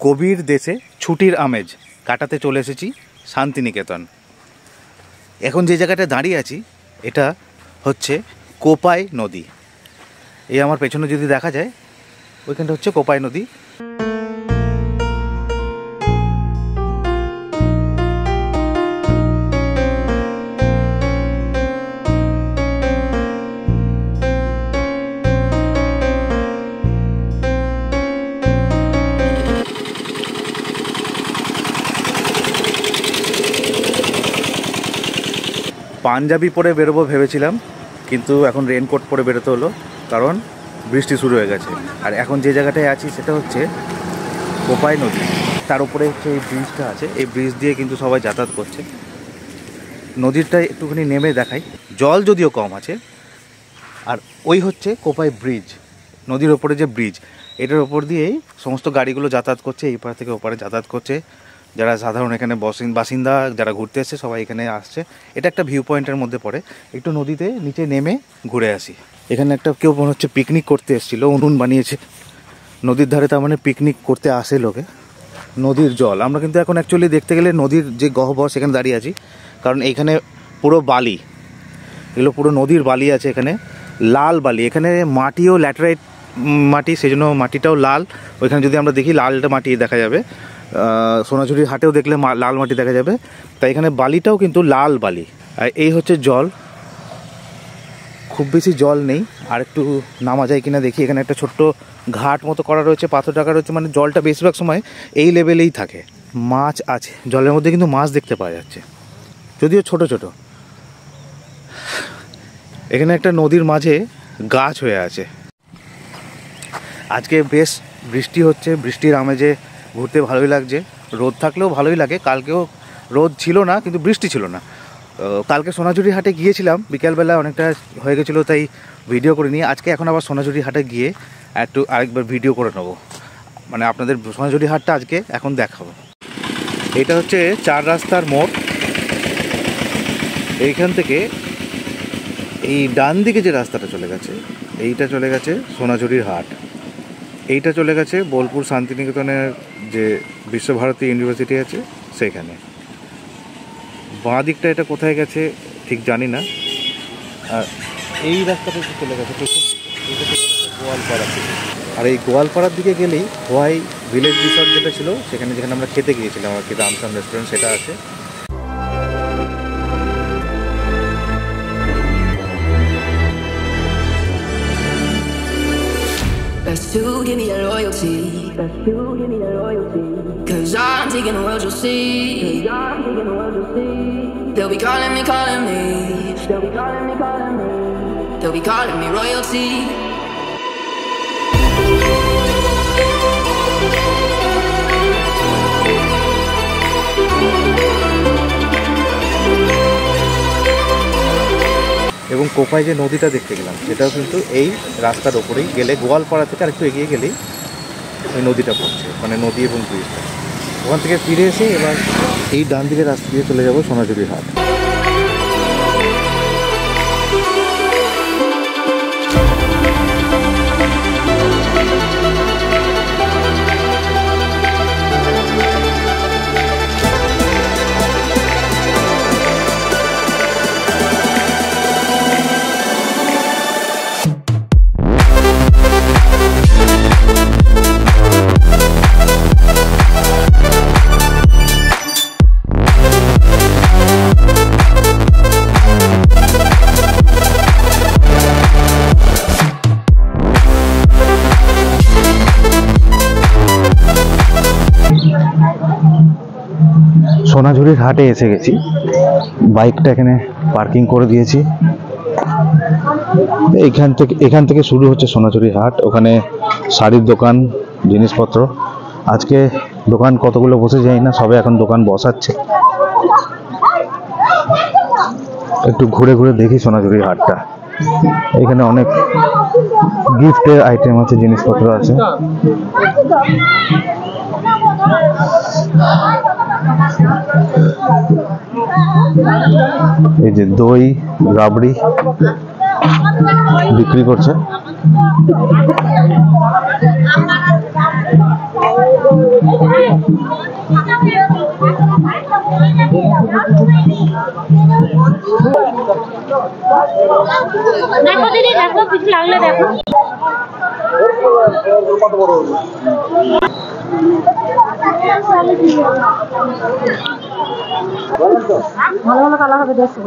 কবির দেশে ছুটির আমেজ কাটাতে চলে এসেছি শান্তিনিকেতন। এখন যে জায়গাটায় দাঁড়িয়ে আছি এটা হচ্ছে কোপাই নদী। এই আমার পেছনে যদি দেখা যায় ওইখানটা হচ্ছে কোপাই নদী। পাঞ্জাবি পরে বেরোবো ভেবেছিলাম, কিন্তু এখন রেনকোট পরে বেরোতে হলো কারণ বৃষ্টি শুরু হয়ে গেছে। আর এখন যে জায়গাটায় আছি সেটা হচ্ছে কোপাই নদী। তার উপরে হচ্ছে এই ব্রিজটা আছে, এই ব্রিজ দিয়ে কিন্তু সবাই যাতায়াত করছে। নদীরটা একটুখানি নেমে দেখাই, জল যদিও কম আছে। আর ওই হচ্ছে কোপাই ব্রিজ, নদীর ওপরে যে ব্রিজ, এটার ওপর দিয়েই সমস্ত গাড়িগুলো যাতায়াত করছে, এই পার থেকে ওপারে যাতায়াত করছে। যারা সাধারণ এখানে বাসিন্দা যারা ঘুরতে এসছে সবাই এখানে আসছে। এটা একটা ভিউ পয়েন্টের মধ্যে পড়ে। একটু নদীতে নিচে নেমে ঘুরে আসি। এখানে একটা কেউ মনে হচ্ছে পিকনিক করতে এসেছিলো, উনুন বানিয়েছে নদীর ধারে, তার মানে পিকনিক করতে আসে লোকে। নদীর জল আমরা কিন্তু এখন অ্যাকচুয়ালি দেখতে গেলে নদীর যে গহ্বর সেখানে দাঁড়িয়ে আছি, কারণ এইখানে পুরো বালি, এগুলো পুরো নদীর বালি আছে। এখানে লাল বালি, এখানে মাটিও ল্যাটেরাইট মাটি, সেই জন্য মাটিটাও লাল। ওইখানে যদি আমরা দেখি লালটা মাটি দেখা যাবে, সোনাঝুরির হাটেও দেখলে লাল মাটি দেখা যাবে। তাই এখানে বালিটাও কিন্তু লাল বালি। আর এই হচ্ছে জল, খুব বেশি জল নেই। আর একটু নামা যায় কিনা দেখি। এখানে একটা ছোট্ট ঘাট মতো করা রয়েছে, পাথর টাকা রয়েছে, মানে জলটা বেশিরভাগ সময় এই লেভেলেই থাকে। মাছ আছে জলের মধ্যে, কিন্তু মাছ দেখতে পাওয়া যাচ্ছে, যদিও ছোট ছোট। এখানে একটা নদীর মাঝে গাছ হয়ে আছে। আজকে বেশ বৃষ্টি হচ্ছে, বৃষ্টির আমেজে ঘুরতে ভালোই লাগছে। রোদ থাকলেও ভালোই লাগে। কালকেও রোদ ছিল না, কিন্তু বৃষ্টি ছিল না। কালকে সোনাঝুরি হাটে গিয়েছিলাম, বিকালবেলা অনেকটা হয়ে গেছিলো, তাই ভিডিও করে নিয়ে আজকে এখন আবার সোনাঝুরি হাটে গিয়ে আরেকবার ভিডিও করে নেবো। মানে আপনাদের সোনাঝুরি হাটটা আজকে এখন দেখাবো। এটা হচ্ছে 4 রাস্তার মোড়। এইখান থেকে এই ডান দিকে যে রাস্তাটা চলে গেছে, এইটা চলে গেছে সোনাঝুরির হাট। এইটা চলে গেছে বোলপুর শান্তিনিকেতনের যে বিশ্বভারতী ইউনিভার্সিটি আছে সেখানে। বাঁ দিকটা এটা কোথায় গেছে ঠিক জানি না। আর এই রাস্তাটা চলে গেছে গোয়ালপাড়া থেকে। আর এই গোয়ালপাড়ার দিকে গেলেই হোয়াই ভিলেজ রিসর্ট যেটা ছিল সেখানে, যেখানে আমরা খেতে গিয়েছিলাম আর কি, রামসান রেস্টুরেন্ট, সেটা আছে। Best to give me that loyalty. Best to give me that loyalty. 'Cause I'm taking the world, you'll see. 'Cause I'm taking the world, you'll see. They'll be calling me, calling me. They'll be calling me, calling me. They'll be calling me royalty. এবং কোপাই যে নদীটা দেখতে গেলাম সেটাও কিন্তু এই রাস্তার ওপরেই গেলে, গোয়ালপাড়া থেকে আর একটু এগিয়ে গেলেই ওই নদীটা পড়ছে, মানে নদী এবং ব্রিজটা। ওখান থেকে ফিরে এসে এবার এই ডান দিকের রাস্তা দিয়ে চলে যাবো সোনাঝুরির হাট। সোনাঝুরির হাটে এসে গেছি, বাইকটা এখানে পার্কিং করে দিয়েছি। এখান থেকে শুরু হচ্ছে সোনাঝুরির হাট। ওখানে শাড়ির দোকান, জিনিসপত্র। আজকে দোকান কতগুলো বসে যায় না, সবে এখন দোকান বসাচ্ছে। একটু ঘুরে ঘুরে দেখি সোনাঝুরির হাটটা। এখানে অনেক গিফটের আইটেম আছে, জিনিসপত্র আছে। এই যে দই, রাবড়ি বিক্রি করছে। দেখো দিদি, দেখো কিছু লাগলে দেখো। ভালো ভালো কালার হবে, দেখো।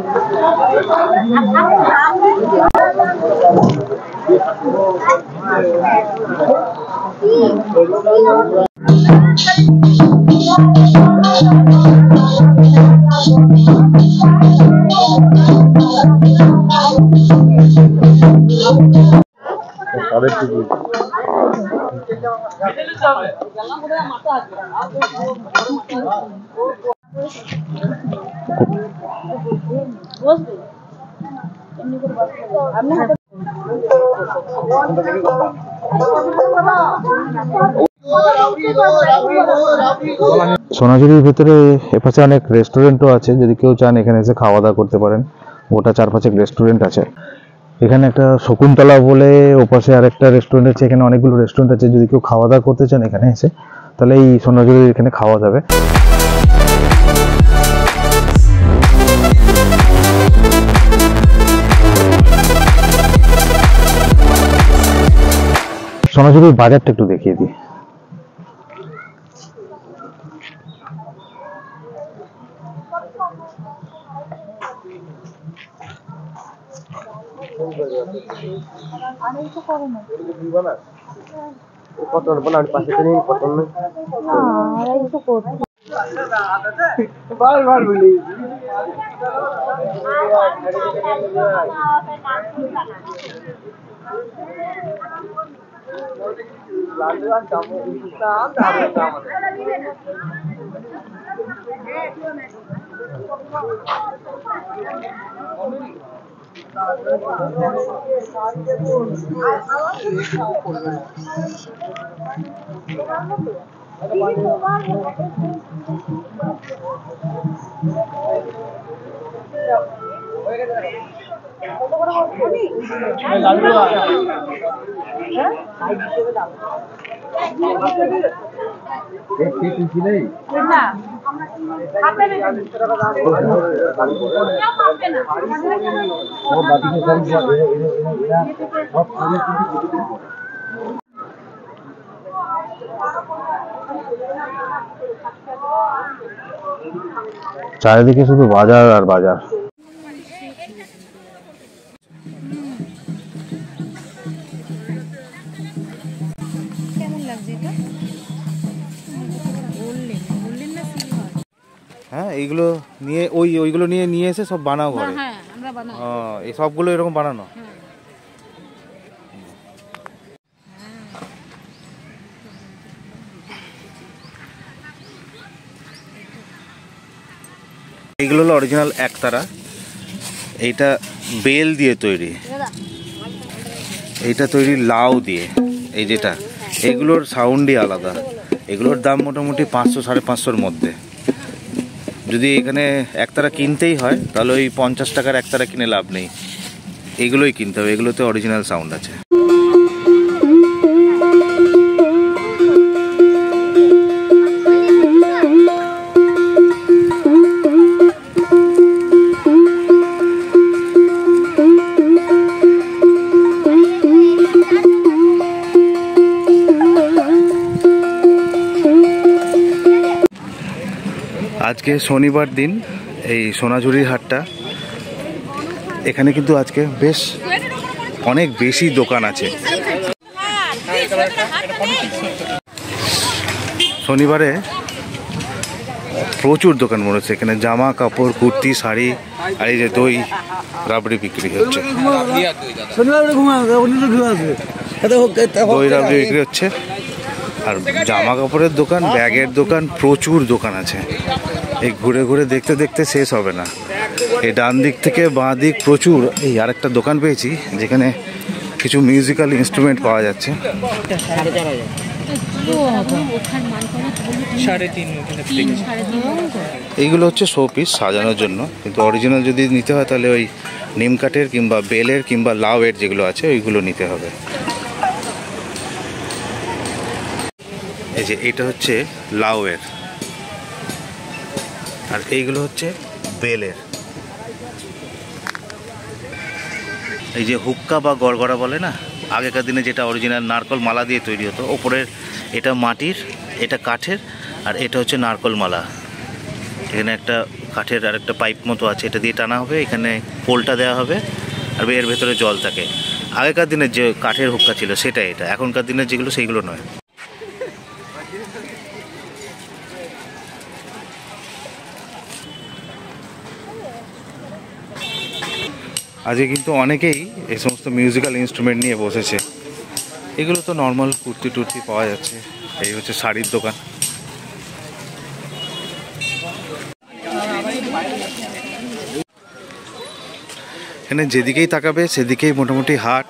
সোনাঝুরির ভিতরে এপাশে অনেক রেস্টুরেন্টও আছে, যদি কেউ চান এখানে এসে খাওয়া দাওয়া করতে পারেন। গোটা 4-5 রেস্টুরেন্ট আছে। এখানে একটা শকুন্তলা বলে ওপাশে আরেকটা রেস্টুরেন্ট আছে, এখানে অনেকগুলো রেস্টুরেন্ট আছে। যদি কেউ খাওয়া দাওয়া করতে চান এখানে এসে, তাহলে এই সোনাঝুরির এখানে খাওয়া যাবে। সোনাঝুরির বাজারটা একটু দেখিয়ে দিই। চারিদিকে শুধু বাজার আর বাজার। হ্যাঁ, এইগুলো নিয়ে ওইগুলো নিয়ে এসে সব বানাও ঘরে। হ্যাঁ, আমরা বানাই। এই সবগুলো এরকম বানানো। এইগুলো হলো অরিজিনাল একতারা। এইটা বেল দিয়ে তৈরি, এইটা তৈরি লাউ দিয়ে। এই যেটা, এগুলোর সাউন্ডই আলাদা। এগুলোর দাম মোটামুটি 500-550-র মধ্যে। যদি এখানে একতারা কিনতেই হয় তাহলে ওই 50 টাকার একতারা কিনে লাভ নেই, এগুলোই কিনতে হবে। এগুলোতে অরিজিনাল সাউন্ড আছে। আজকে শনিবার দিন, এই সোনাঝুরির হাটটা, এখানে কিন্তু আজকে বেশ অনেক বেশি দোকান আছে। শনিবারে প্রচুর দোকান বসেছে এখানে। জামা কাপড়, কুর্তি, শাড়ি, আর এই যে দই রাবড়ি বিক্রি হচ্ছে। দই রাবড়ি বিক্রি হচ্ছে। আর জামা কাপড়ের দোকান, ব্যাগের দোকান, প্রচুর দোকান আছে। এই ঘুরে ঘুরে দেখতে দেখতে শেষ হবে না। এই ডান দিক থেকে বাঁ দিক প্রচুর। এই আরেকটা দোকান পেয়েছি যেখানে কিছু মিউজিক্যাল ইনস্ট্রুমেন্ট পাওয়া যাচ্ছে। এইগুলো হচ্ছে শো পিস সাজানোর জন্য, কিন্তু অরিজিনাল যদি নিতে হয় তাহলে ওই নিম কাঠের কিংবা বেলের কিংবা লাউয়ের যেগুলো আছে ওইগুলো নিতে হবে। এই যে এটা হচ্ছে লাউয়ের, আর এইগুলো হচ্ছে বেলের। এই যে হুক্কা বা গড়গড়া বলে না, আগেকার দিনে যেটা অরিজিনাল নারকল মালা দিয়ে তৈরি হতো, ওপরের এটা মাটির, এটা কাঠের, আর এটা হচ্ছে নারকল মালা। এখানে একটা কাঠের আর একটা পাইপ মতো আছে, এটা দিয়ে টানা হবে, এখানে পোলটা দেওয়া হবে, আর এর ভেতরে জল থাকে। আগেকার দিনের যে কাঠের হুক্কা ছিল সেটা এটা, এখনকার দিনের যেগুলো সেইগুলো নয়। আজকে কিন্তু অনেকেই এই সমস্ত মিউজিক্যাল ইনস্ট্রুমেন্ট নিয়ে বসেছে। এগুলো তো নর্মাল কুর্তি টুর্তি পাওয়া যাচ্ছে। এই হচ্ছে শাড়ির দোকান। এখানে যেদিকেই তাকাবে সেদিকেই মোটামুটি হাট।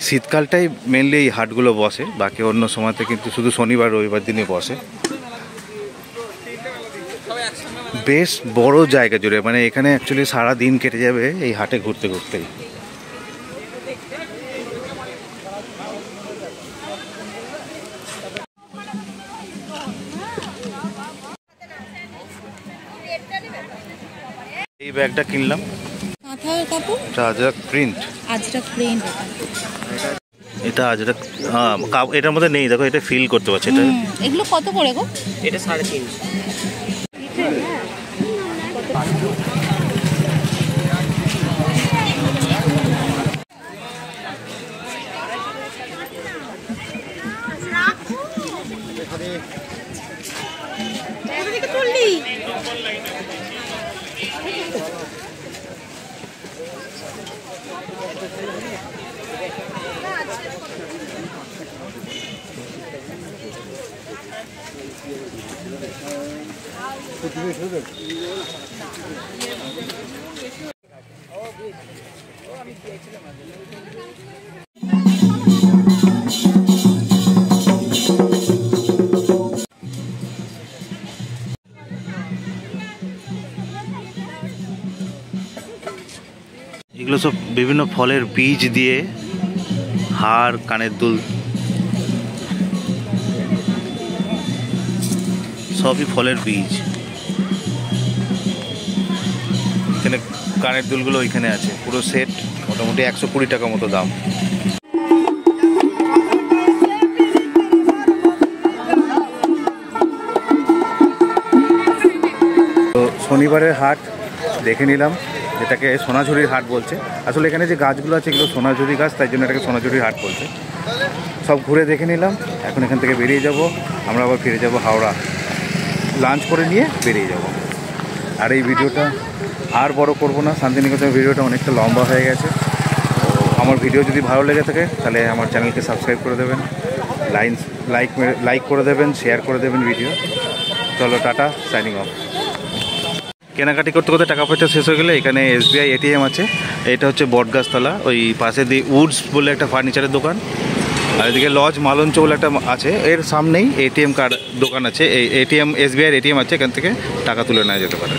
শীতকালটাই মেনলি এই হাটগুলো বসে, বাকি অন্য সময়তে কিন্তু শুধু শনিবার রবিবার দিনে বসে। বেশ বড় জায়গা জুড়ে, মানে এখানে অ্যাকচুয়ালি সারা দিন কেটে যাবে এই হাটে ঘুরতে ঘুরতেই। এই ব্যাগটা কিনলাম, কাঁথার কাপড়, এটা আজরাক প্রিন্ট। আজরাক প্রিন্ট। এটা আজরাক, হ্যাঁ এটার মধ্যে নেই, দেখো এটা ফিল করতে পারছে। এটা এগুলো কত করে গো? এটা 350। এগুলো সব বিভিন্ন ফলের বীজ দিয়ে হার, কানের দুল, সবই ফলের বীজ। এখানে কানের দুলগুলো ওইখানে আছে, পুরো সেট মোটামুটি 120 টাকা মতো দাম। তো শনিবারের হাট দেখে নিলাম, যেটাকে সোনাঝুরির হাট বলছে। আসলে এখানে যে গাছগুলো আছে এগুলো সোনাঝুরি গাছ, তাই জন্য এটাকে সোনাঝুরির হাট বলছে। সব ঘুরে দেখে নিলাম, এখন এখান থেকে বেরিয়ে যাব। আমরা আবার ফিরে যাব হাওড়া, লাঞ্চ করে নিয়ে বেরিয়ে যাব। আর এই ভিডিওটা আর বড় করব না, শান্তিনিকেতনের ভিডিওটা অনেকটা লম্বা হয়ে গেছে। তো আমার ভিডিও যদি ভালো লেগে থাকে তাহলে আমার চ্যানেলকে সাবস্ক্রাইব করে দেবেন, লাইক করে দেবেন, শেয়ার করে দেবেন ভিডিও। চলো টাটা, সাইনিং অফ। কেনাকাটি করতে করতে টাকা পয়সা শেষ হয়ে গেলে এখানে SBI ATM আছে। এটা হচ্ছে বটগাছতলা, ওই পাশে দিয়ে উডস বলে একটা ফার্নিচারের দোকান, আর এদিকে লজ মালঞ্চ বলে একটা আছে, এর সামনেই ATM কার্ড দোকান আছে। এই SBI ATM আছে, এখান থেকে টাকা তুলে নেওয়া যেতে পারে।